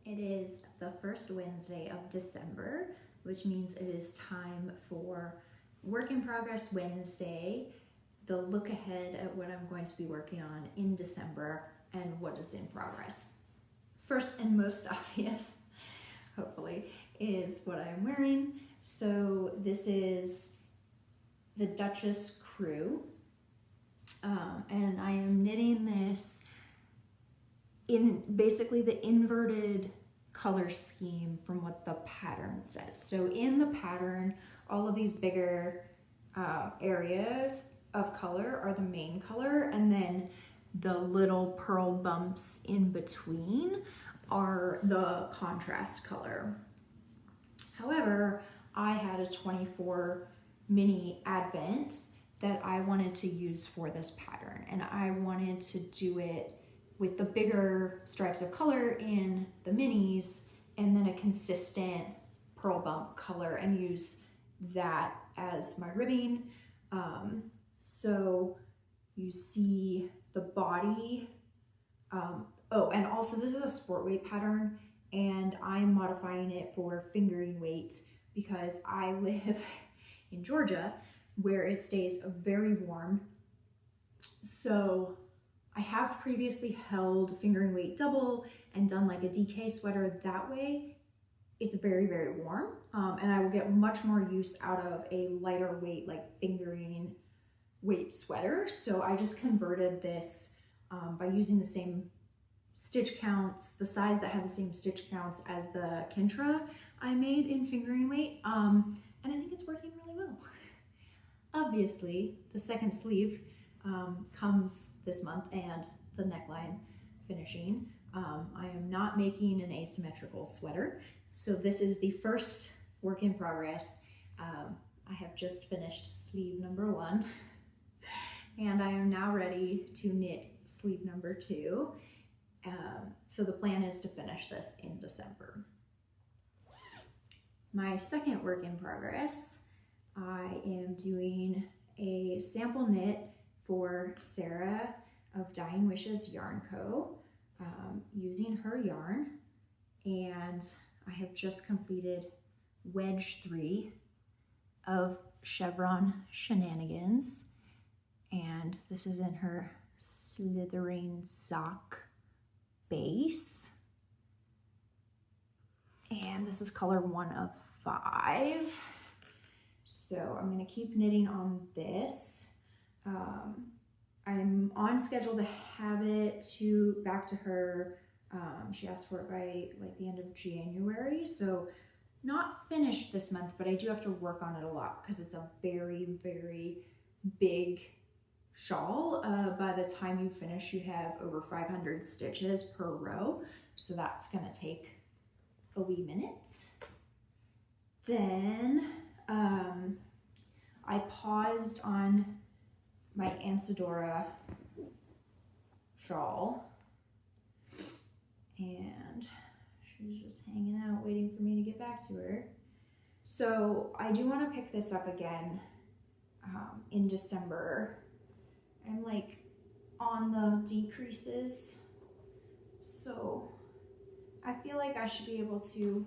It is the first Wednesday of December, which means it is time for Work in Progress Wednesday, the look ahead at what I'm going to be working on in December and what is in progress. First and most obvious, hopefully, is what I'm wearing. So this is the Duchess Crew, and I am knitting this in basically the inverted color scheme from what the pattern says. So in the pattern, all of these bigger areas of color are the main color, and then the little pearl bumps in between are the contrast color. However, I had a 24 mini advent that I wanted to use for this pattern, and I wanted to do it with the bigger stripes of color in the minis and then a consistent pearl bump color and use that as my ribbing. So you see the body. Oh, and also this is a sport weight pattern, and I'm modifying it for fingering weight because I live in Georgia where it stays very warm. So I have previously held fingering weight double and done like a DK sweater that way. It's very, very warm, and I will get much more use out of a lighter weight, like fingering weight sweater. So I just converted this by using the same stitch counts, the size that had the same stitch counts as the Kintra I made in fingering weight, and I think it's working really well. Obviously, the second sleeve comes this month and the neckline finishing. I am not making an asymmetrical sweater, so this is the first work in progress. I have just finished sleeve number 1 and I am now ready to knit sleeve number 2. So the plan is to finish this in December. My second work in progress, I am doing a sample knit for Sarah of Dying Wishes Yarn Co. Using her yarn, and I have just completed wedge 3 of Chevron Shenanigans, and this is in her Slithering Sock base, and this is color 1 of 5. So I'm going to keep knitting on this. I'm on schedule to have it back to her. She asked for it by like the end of January, so not finished this month, but I do have to work on it a lot because it's a very, very big shawl. By the time you finish, you have over 500 stitches per row, so that's going to take a wee minute. Then I paused on my Ansadora shawl, and she's just hanging out waiting for me to get back to her. So I do want to pick this up again in December. I'm like on the decreases, so I feel like I should be able to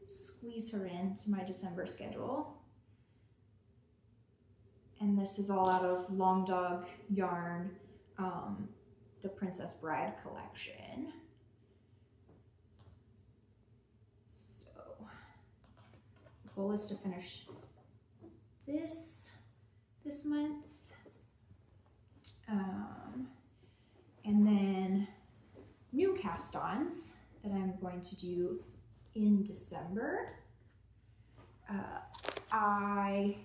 squeeze her into my December schedule. And this is all out of Long Dog yarn, the Princess Bride collection. So the goal is to finish this month. And then new cast-ons that I'm going to do in December. I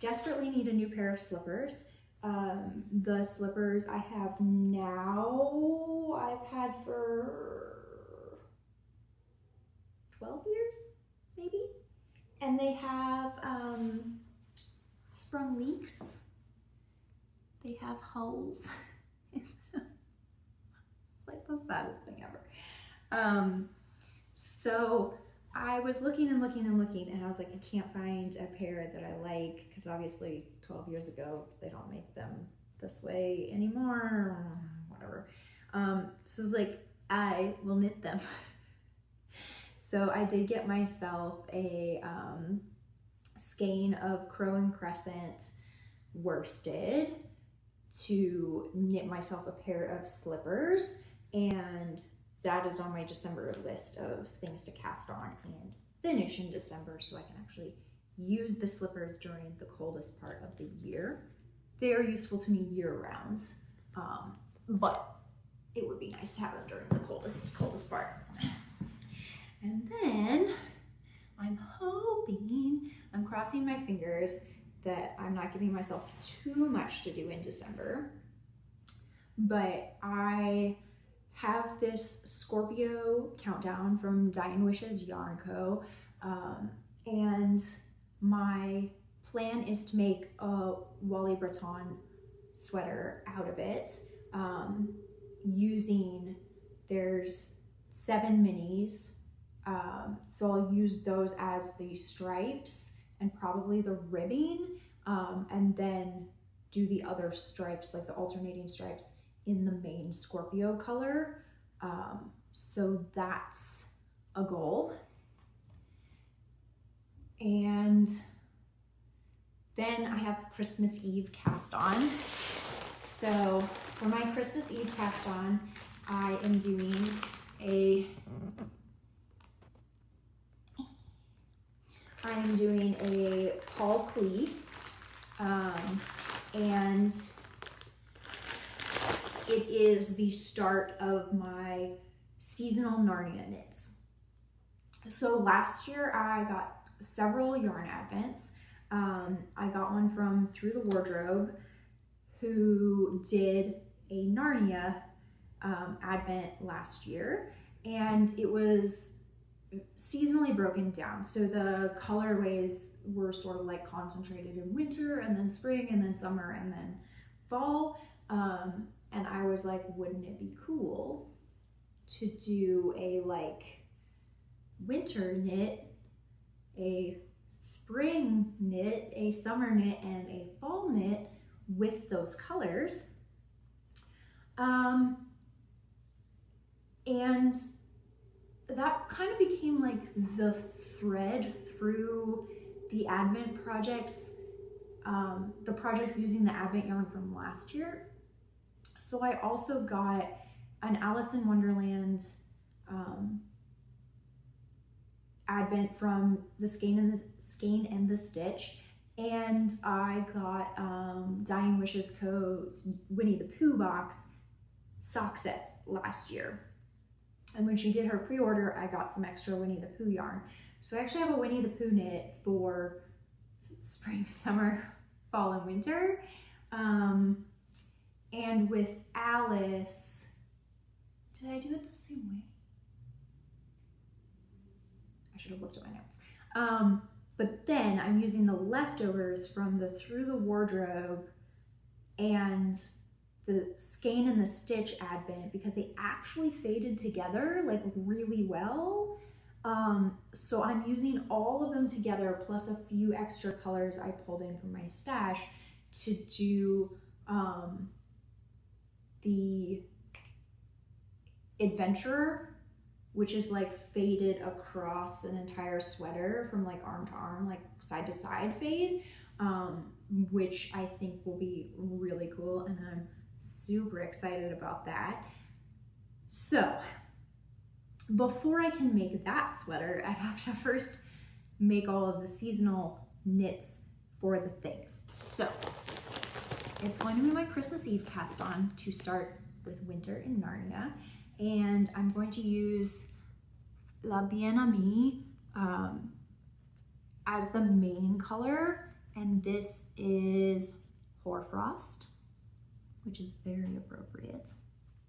desperately need a new pair of slippers. The slippers I have now, I've had for 12 years, maybe? And they have sprung leaks. They have holes. Like the saddest thing ever. So I was looking and looking and looking, and I was like, I can't find a pair that I like, because obviously 12 years ago, they don't make them this way anymore, whatever. So I was like, I will knit them. So I did get myself a skein of Crow and Crescent worsted to knit myself a pair of slippers, and that is on my December list of things to cast on and finish in December so I can actually use the slippers during the coldest part of the year. They are useful to me year-round, but it would be nice to have them during the coldest part. And then I'm crossing my fingers that I'm not giving myself too much to do in December, but I have this Scorpio countdown from Dying Wishes Yarn Co. And my plan is to make a Wally Breton sweater out of it, using, there's 7 minis, so I'll use those as the stripes and probably the ribbing, and then do the other stripes, like the alternating stripes, in the main Scorpio color. So that's a goal. And then I have Christmas Eve cast on. So for my Christmas Eve cast on, I am doing a Paul Klee, and it is the start of my seasonal Narnia knits. So last year I got several yarn advents. I got one from Through the Wardrobe, who did a Narnia advent last year, and it was seasonally broken down. So the colorways were sort of like concentrated in winter, and then spring, and then summer, and then fall. And I was like, wouldn't it be cool to do a like winter knit, a spring knit, a summer knit, and a fall knit with those colors? And that kind of became like the thread through the Advent projects, the projects using the Advent yarn from last year. So I also got an Alice in Wonderland Advent from the Skein and the Stitch, and I got Dying Wishes Co.'s Winnie the Pooh box sock sets last year. And when she did her pre-order, I got some extra Winnie the Pooh yarn. So I actually have a Winnie the Pooh knit for spring, summer, fall, and winter. And with Alice, did I do it the same way? I should have looked at my notes. But then I'm using the leftovers from the Through the Wardrobe and the Skein and the Stitch Advent, because they actually faded together like really well. So I'm using all of them together plus a few extra colors I pulled in from my stash to do the Adventurer, which is like faded across an entire sweater from like arm to arm, like side to side fade, which I think will be really cool, and I'm super excited about that. So before I can make that sweater, I have to first make all of the seasonal knits for the things. So it's going to be my Christmas Eve cast on to start with winter in Narnia, and I'm going to use La Bien-Aimée as the main color, and this is Hoarfrost, which is very appropriate.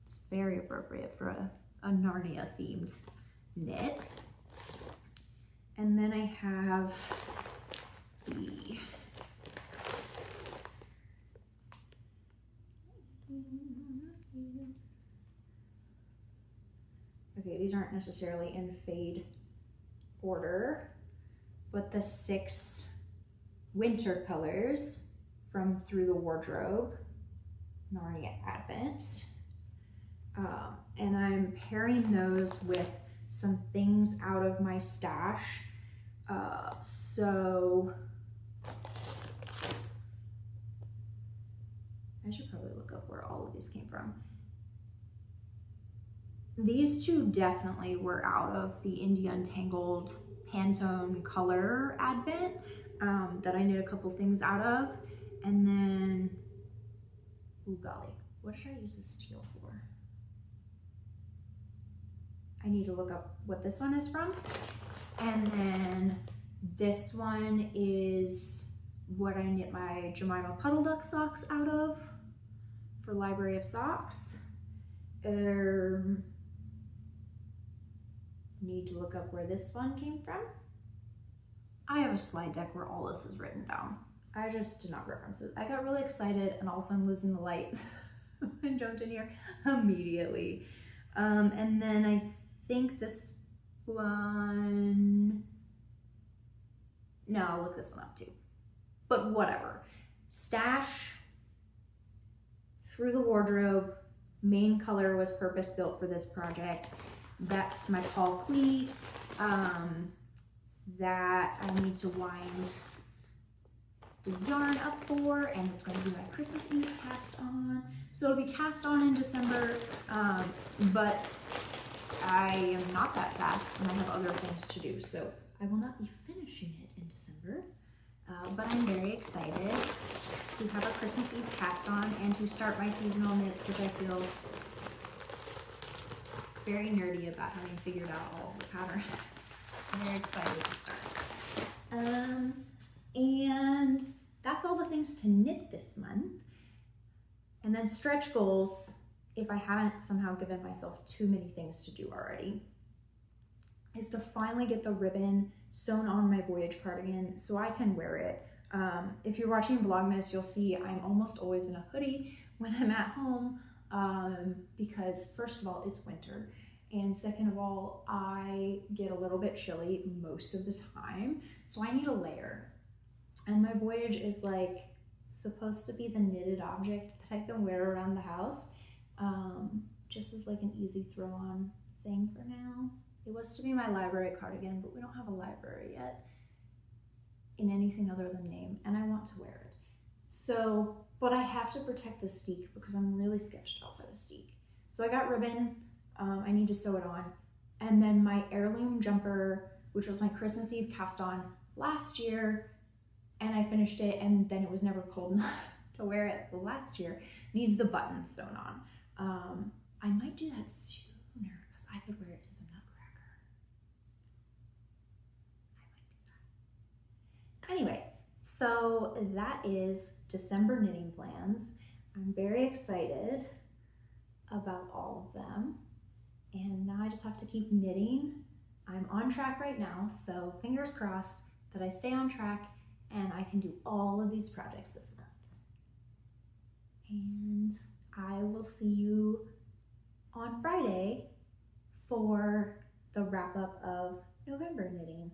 It's very appropriate for a Narnia themed knit. And then I have the okay, these aren't necessarily in fade order, but the 6 winter colors from Through the Wardrobe Narnia Advent. And I'm pairing those with some things out of my stash. So I should probably look up where all of these came from. These two definitely were out of the India Untangled Pantone Color Advent that I knit a couple things out of. And then, oh golly, what did I use this teal for? I need to look up what this one is from. And then this one is what I knit my Jemima Puddle Duck socks out of for Library of Socks. Need to look up where this one came from. I have a slide deck where all this is written down. I just did not reference it. I got really excited, and also I'm losing the light and jumped in here immediately. And then I think this one, no, I'll look this one up too. But whatever. Stash, through the wardrobe, main color was purpose built for this project. That's my Paul Klee that I need to wind the yarn up for, and it's going to be my Christmas Eve cast on. So it'll be cast on in December, but I am not that fast and I have other things to do, so I will not be finishing it in December. But I'm very excited to have a Christmas Eve cast on and to start my seasonal knits, which I feel very nerdy about having figured out all of the patterns. I'm very excited to start. And that's all the things to knit this month. And then stretch goals, if I haven't somehow given myself too many things to do already, is to finally get the ribbon sewn on my Voyage cardigan so I can wear it. If you're watching Vlogmas, you'll see I'm almost always in a hoodie when I'm at home, because first of all, it's winter. And second of all, I get a little bit chilly most of the time. So I need a layer. And my Voyage is like supposed to be the knitted object that I can wear around the house. Just as like an easy throw on thing for now. It was to be my library cardigan, but we don't have a library yet in anything other than name, and I want to wear it. So, but I have to protect the steek because I'm really sketched out by the steek. So I got ribbon, I need to sew it on. And then my heirloom jumper, which was my Christmas Eve cast on last year, and I finished it, and then it was never cold enough to wear it last year, needs the buttons sewn on. I might do that sooner because I could wear it to the Nutcracker. I might do that. Anyway, so that is December knitting plans. I'm very excited about all of them. And now I just have to keep knitting. I'm on track right now, so fingers crossed that I stay on track and I can do all of these projects this month. And I will see you on Friday for the wrap up of November knitting.